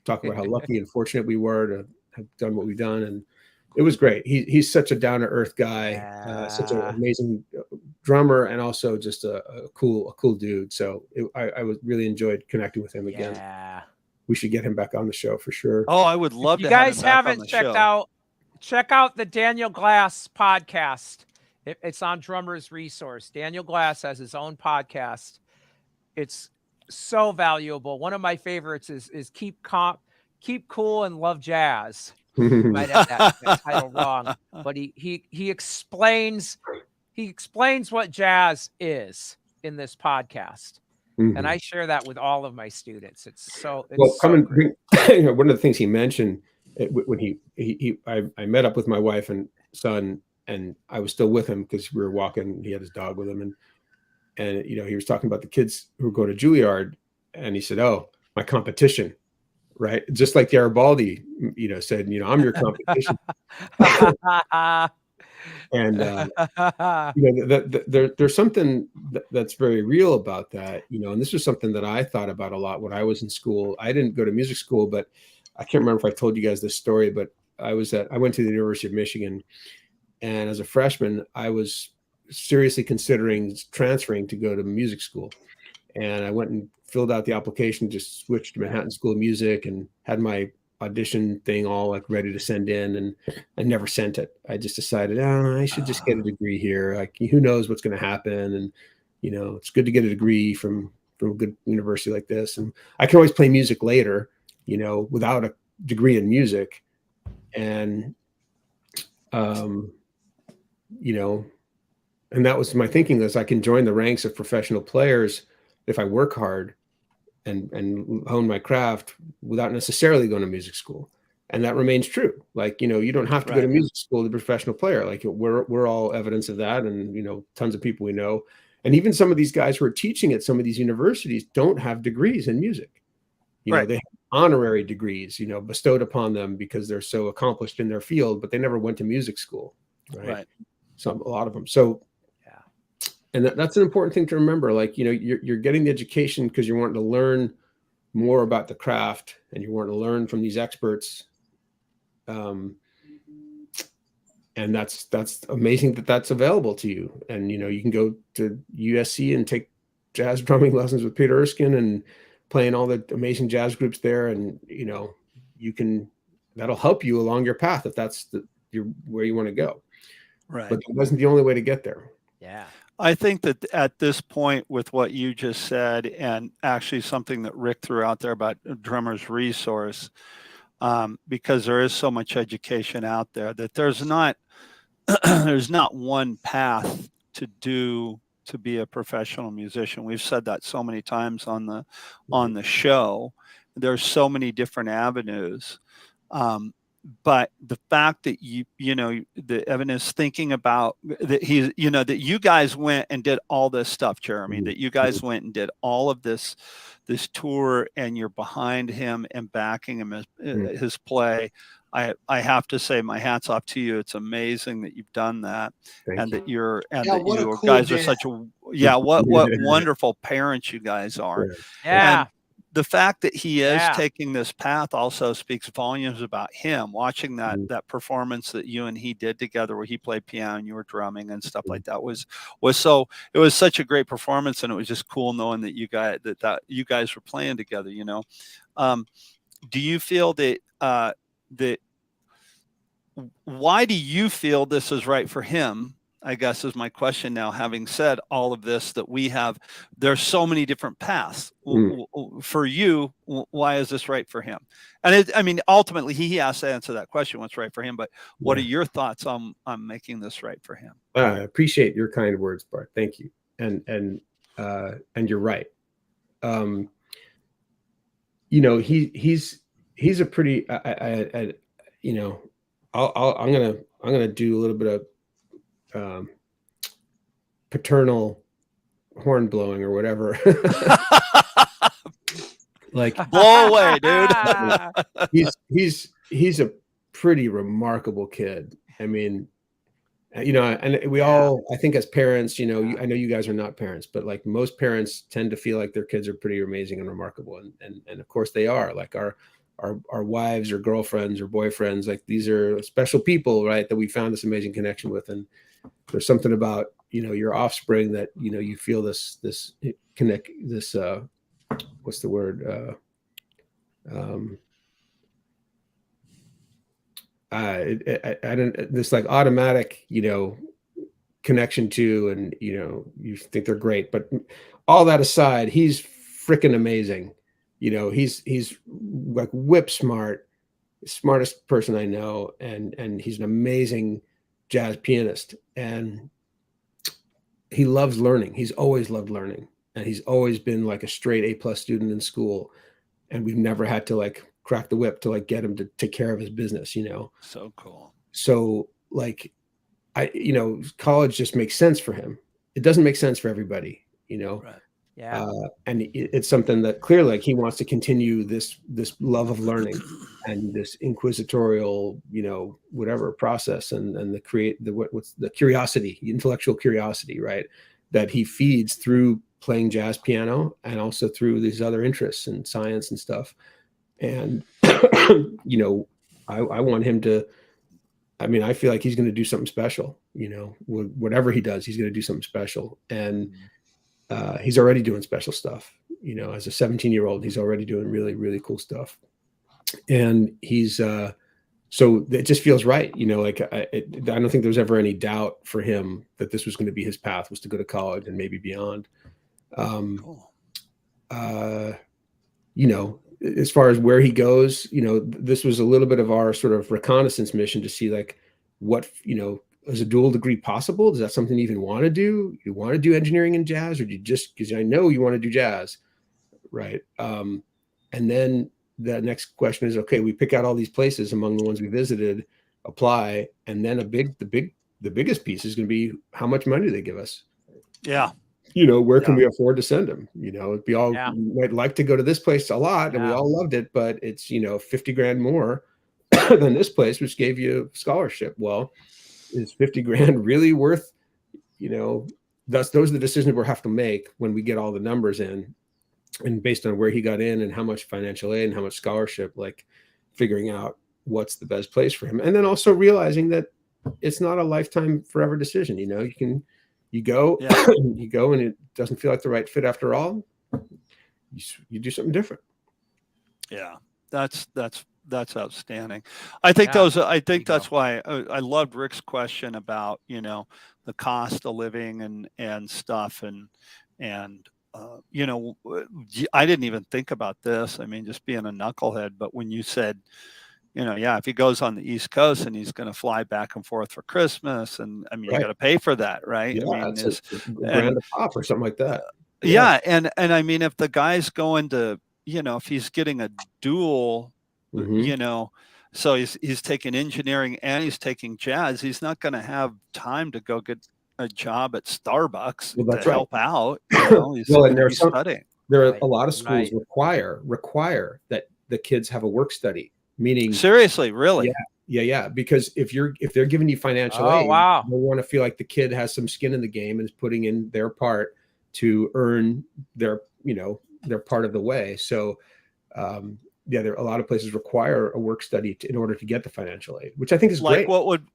talk about how lucky and fortunate we were to have done what we've done. And it was great. He's such a down to earth guy, such an amazing drummer, and also just a cool dude. So I really enjoyed connecting with him again. Yeah. We should get him back on the show for sure. Oh, I would love If you to have guys him back on haven't the checked show. out, check out the Daniel Glass podcast. It's on Drummer's Resource. Daniel Glass has his own podcast. It's so valuable. One of my favorites is Keep Cool and Love Jazz. Might have that title wrong, but he explains what jazz is in this podcast. And I share that with all of my students. One of the things he mentioned when I met up with my wife and son, and I was still with him because we were walking. He had his dog with him, and he was talking about the kids who go to Juilliard, and he said, "Oh, my competition." Right, just like Garibaldi, said, "I'm your competition." And there's something that's very real about that, and this was something that I thought about a lot when I was in school. I didn't go to music school, but I can't remember if I told you guys this story. But I went to the University of Michigan, and as a freshman, I was seriously considering transferring to go to music school. And I went and filled out the application, just switched to Manhattan School of Music, and had my audition thing all like ready to send in, and I never sent it. I just decided, I should just get a degree here. Like, who knows what's going to happen? And it's good to get a degree from a good university like this, and I can always play music later, without a degree in music. And and that was my thinking, is I can join the ranks of professional players if I work hard and hone my craft without necessarily going to music school. And that remains true. Like, you don't have to go to music school to be a professional player. Like, we're all evidence of that. And, tons of people we know. And even some of these guys who are teaching at some of these universities don't have degrees in music. They have honorary degrees, bestowed upon them because they're so accomplished in their field, but they never went to music school. Right. A lot of them. So, and that's an important thing to remember. Like, you're getting the education because you're wanting to learn more about the craft, and you want to learn from these experts. And that's amazing that that's available to you. And, you can go to USC and take jazz drumming lessons with Peter Erskine and playing all the amazing jazz groups there. And, that'll help you along your path if that's where you want to go. Right. But that wasn't the only way to get there. Yeah. I think that at this point, with what you just said, and actually something that Rick threw out there about Drummer's Resource, because there is so much education out there, that there's not one path to be a professional musician. We've said that so many times on the show. There's so many different avenues. But the fact that the evidence, thinking about that that you guys went and did all this stuff, Jeremy, that you guys went and did all of this tour, and you're behind him and backing him his play. I have to say, my hat's off to you. It's amazing that you've done that. That you guys are such what wonderful parents you guys are. Yeah. the fact that he is Yeah. taking this path also speaks volumes about him. Watching that performance that you and he did together, where he played piano and you were drumming and stuff like that, was so. It was such a great performance, and it was just cool knowing that you guys were playing together. Do you feel that that why do you feel this is right for him? I guess is my question now, having said all of this, that we have, there's so many different paths for you. Why is this right for him? And I mean, ultimately he has to answer that question, what's right for him, but what are your thoughts on making this right for him? I appreciate your kind words, Bart. Thank you. And you're right. He's a pretty, I'm going to do a little bit of paternal horn blowing or whatever. Like, blow away, dude. he's a pretty remarkable kid. I mean, and we all, I think as parents, I know you guys are not parents, but like most parents tend to feel like their kids are pretty amazing and remarkable. And of course they are. Like our wives or girlfriends or boyfriends, like these are special people, right? That we found this amazing connection with. And there's something about, your offspring that, you feel this connect, this, what's the word? I don't, this like automatic, connection to, and, you think they're great, but all that aside, he's freaking amazing. He's like whip smart, smartest person I know. And he's an amazing jazz pianist, and he loves learning. He's always loved learning, and he's always been like a straight A+ student in school. And we've never had to like crack the whip to like get him to take care of his business, So cool. So like, college just makes sense for him. It doesn't make sense for everybody, Right. Yeah. And it's something that clearly like he wants to continue this love of learning and this inquisitorial, whatever process, and what's the curiosity, the intellectual curiosity, right? That he feeds through playing jazz piano and also through these other interests in science and stuff. And, I want him to, I feel like he's going to do something special, whatever he does, he's going to do something special. And he's already doing special stuff, as a 17-year-old, he's already doing really, really cool stuff. And he's, so it just feels right. Like I don't think there was ever any doubt for him that this was going to be his path, was to go to college and maybe beyond. Cool. As far as where he goes, this was a little bit of our sort of reconnaissance mission to see like what, is a dual degree possible? Is that something you even want to do? You want to do engineering and jazz, or do you just, because I know you want to do jazz, right? And then the next question is, okay, we pick out all these places among the ones we visited, apply, and then the biggest piece is going to be how much money do they give us? Yeah. Where can we afford to send them? It'd be all, we might like to go to this place a lot, and we all loved it, but it's, 50 grand more than this place, which gave you a scholarship. Well, is 50 grand really worth, those are the decisions we'll have to make when we get all the numbers in, and based on where he got in and how much financial aid and how much scholarship, like figuring out what's the best place for him. And then also realizing that it's not a lifetime forever decision. You go and it doesn't feel like the right fit after all. You do something different. Yeah, that's outstanding. I think that's why I loved Rick's question about, the cost of living and stuff. And I didn't even think about this. I mean, just being a knucklehead, but when you said, if he goes on the East Coast and he's going to fly back and forth for Christmas, and you got to pay for that, right? Yeah, I mean, it's a grand a pop or something like that. Yeah. And I mean, if the guy's going to, if he's getting a dual, so he's taking engineering and he's taking jazz, he's not going to have time to go get a job at Starbucks to help out. He's going to be studying. There are a lot of schools require that the kids have a work study. Meaning, seriously, really? Yeah. Because if they're giving you financial aid, they want to feel like the kid has some skin in the game and is putting in their part to earn their, they're part of the way. So yeah, there are a lot of places require a work study in order to get the financial aid, which I think is Like great.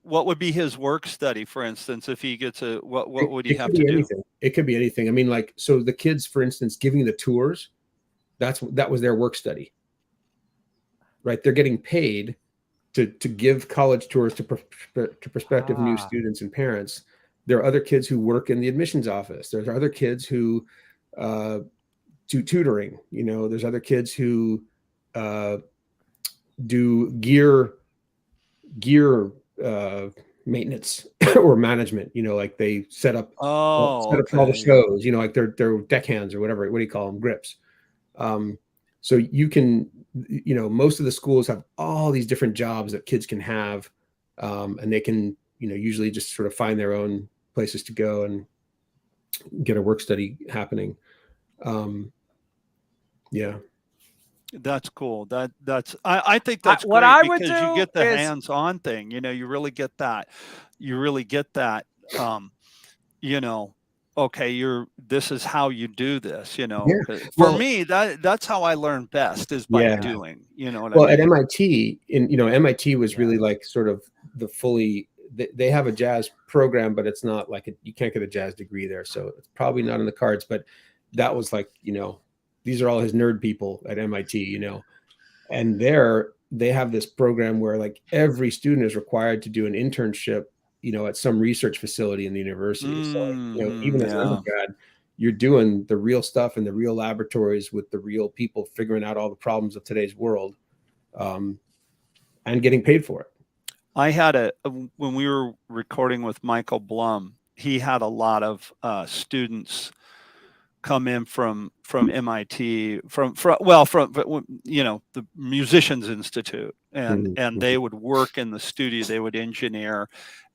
what would be his work study, for instance, if he gets a what would he have to do? Anything. It could be anything. I mean, like, so the kids, for instance, giving the tours, that was their work study, right? They're getting paid to give college tours to prospective new students and parents. There are other kids who work in the admissions office. There's other kids who do tutoring. You know, there's other kids who do gear maintenance or management. You know, like they set up all the shows. You know, like they're deckhands or whatever. What do you call them? Grips. So you can, you know, most of the schools have all these different jobs that kids can have, and they can, you know, usually just sort of find their own places to go and get a work study happening. Yeah. That's cool. I think that's what great I would because do you get the is, hands-on thing. You know, you really get that. You know, okay, this is how you do this. You know, Yeah. for me, that's how I learn best is by doing. You know what I mean? Well, at MIT, MIT was really like sort of the fully. They have a jazz program, but it's not like you can't get a jazz degree there, so it's probably not in the cards. But that was like, you know, these are all his nerd people at MIT, you know, and they have this program where like every student is required to do an internship, you know, at some research facility in the university. So, you know, even as an undergrad, you're doing the real stuff in the real laboratories with the real people, figuring out all the problems of today's world, and getting paid for it. I had when we were recording with Michael Blum, he had a lot of students come in from MIT, from you know, the Musicians Institute, and they would work in the studio. They would engineer.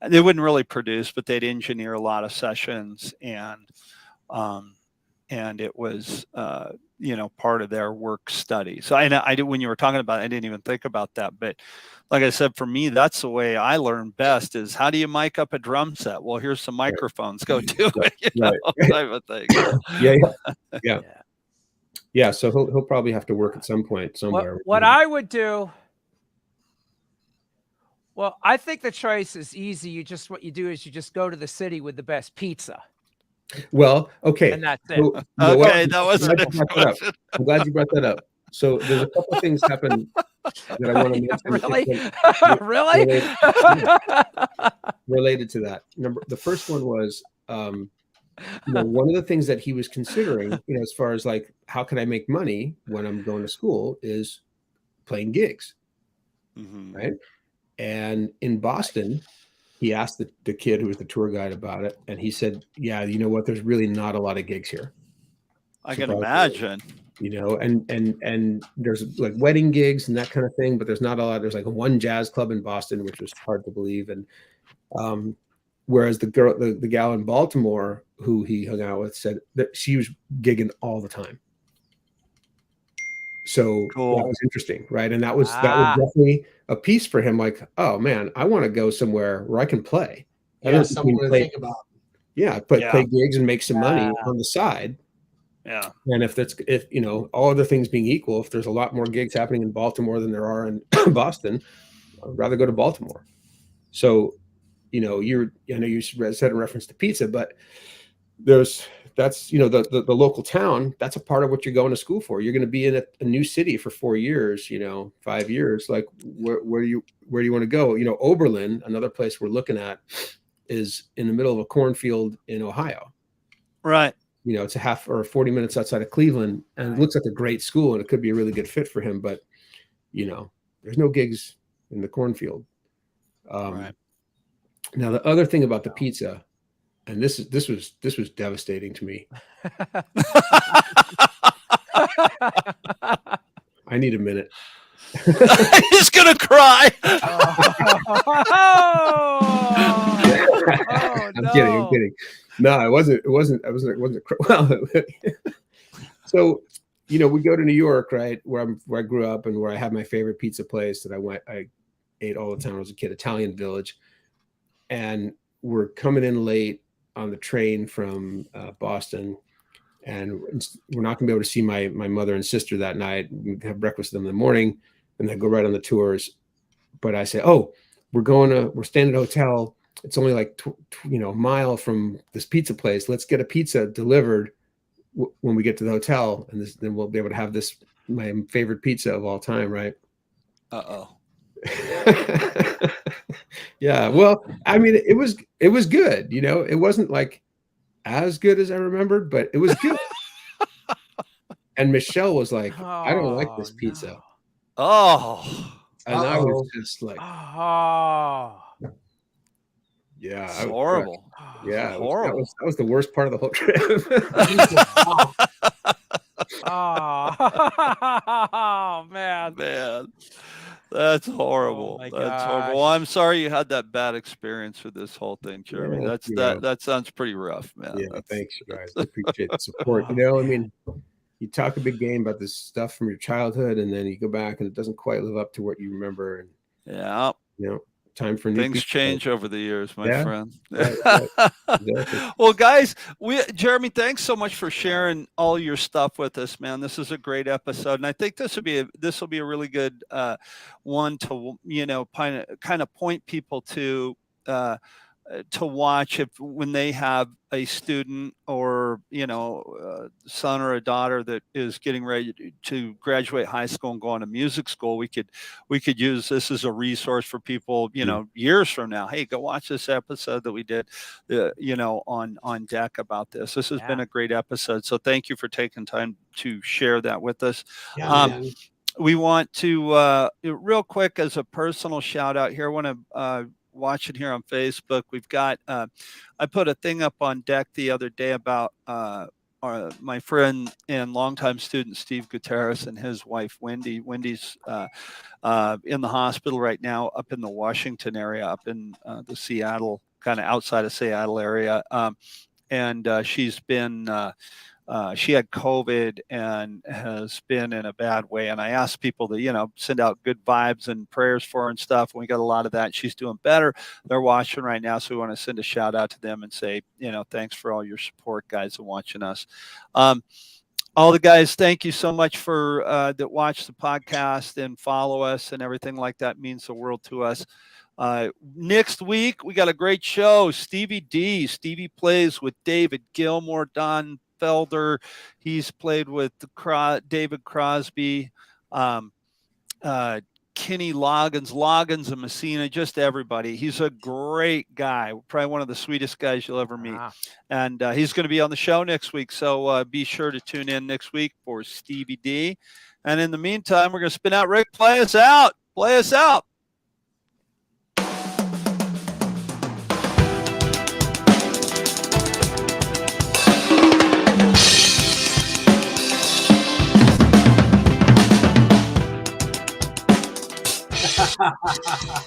They wouldn't really produce, but they'd engineer a lot of sessions, and it was you know, part of their work study. So I did, when you were talking about it, I didn't even think about that, but like I said, for me, that's the way I learn best is how do you mic up a drum set? Well, here's some microphones, go do it, you know, type of thing. Yeah. So he'll probably have to work at some point somewhere. What I would do, well, I think the choice is easy. What you do is you just go to the city with the best pizza. Well, okay. And that's it. So, okay, that was I'm glad you brought that up. So there's a couple of things happen that I want to mention. Really? Related to that. The first one was, you know, one of the things that he was considering, you know, as far as like, how can I make money when I'm going to school is playing gigs. Right. And in Boston, he asked the kid who was the tour guide about it. And he said, yeah, you know what? There's really not a lot of gigs here. I can imagine. You know, and there's like wedding gigs and that kind of thing, but there's not a lot. There's like one jazz club in Boston, which was hard to believe. And whereas the gal in Baltimore who he hung out with said that she was gigging all the time. So cool. That was interesting, right? And that was definitely a piece for him. Like, oh man, I want to go somewhere where I can play. Yeah, something to think about. Yeah, play gigs and make some money on the side. Yeah. And if you know, all other things being equal, if there's a lot more gigs happening in Baltimore than there are in Boston, I'd rather go to Baltimore. So, you know, I know you said in reference to pizza, but that's, you know, the local town, that's a part of what you're going to school for. You're going to be in a new city for 4 years, you know, 5 years. Like where do you want to go? You know, Oberlin, another place we're looking at, is in the middle of a cornfield in Ohio. Right. You know, it's a half or 40 minutes outside of Cleveland, and it looks like a great school and it could be a really good fit for him. But, you know, there's no gigs in the cornfield. Right. Now, the other thing about the pizza, and this was devastating to me. I need a minute. He's gonna cry. I'm kidding. No, it wasn't. Well, so, you know, we go to New York, right, where I grew up and where I had my favorite pizza place that I ate all the time when I was a kid, Italian Village, and we're coming in late on the train from Boston, and we're not going to be able to see my mother and sister that night. We have breakfast with them in the morning, and then go right on the tours. But I say, oh, we're staying at a hotel. It's only like a mile from this pizza place. Let's get a pizza delivered when we get to the hotel, and then we'll be able to have my favorite pizza of all time, right? Uh-oh. Yeah. Well, I mean, it was good. It wasn't like as good as I remembered, but it was good. And Michelle was like, I don't like this pizza. No. Oh. And I was just like, yeah, it's horrible. Yeah, it's horrible. That was the worst part of the whole trip. Oh man. That's horrible. Oh, That's horrible. Well, I'm sorry you had that bad experience with this whole thing, Jeremy. Yeah, that sounds pretty rough, man. Yeah, thanks, you guys. I appreciate the support. I mean, you talk a big game about this stuff from your childhood, and then you go back and it doesn't quite live up to what you remember. And yeah, time for things change over the years, my friend. Right. Exactly. Well, guys, Jeremy, thanks so much for sharing all your stuff with us, man. This is a great episode, and I think this will be a really good one to kind of point people to watch when they have a student or son or a daughter that is getting ready to graduate high school and go on to music school. We could use this as a resource for people years from now. Hey, go watch this episode that we did on deck about this. This has been a great episode, so thank you for taking time to share that with us. We want to real quick, as a personal shout out here, I want to watching here on Facebook, we've got I put a thing up on deck the other day about my friend and longtime student Steve Gutierrez and his wife Wendy. Wendy's in the hospital right now up in the Washington area, up in the Seattle, kind of outside of Seattle area, and she's been she had COVID and has been in a bad way. And I asked people to, send out good vibes and prayers for her and stuff. And we got a lot of that. She's doing better. They're watching right now. So we want to send a shout out to them and say, thanks for all your support, guys, and watching us. All the guys, thank you so much for that watch the podcast and follow us and everything like that. Means the world to us. Next week, we got a great show. Stevie D. Stevie plays with David Gilmour, Don Felder. He's played with David Crosby, Kenny Loggins and Messina, just everybody. He's a great guy, probably one of the sweetest guys you'll ever meet. And he's going to be on the show next week, so be sure to tune in next week for Stevie D. And in the meantime, we're going to spin out. Rick, play us out.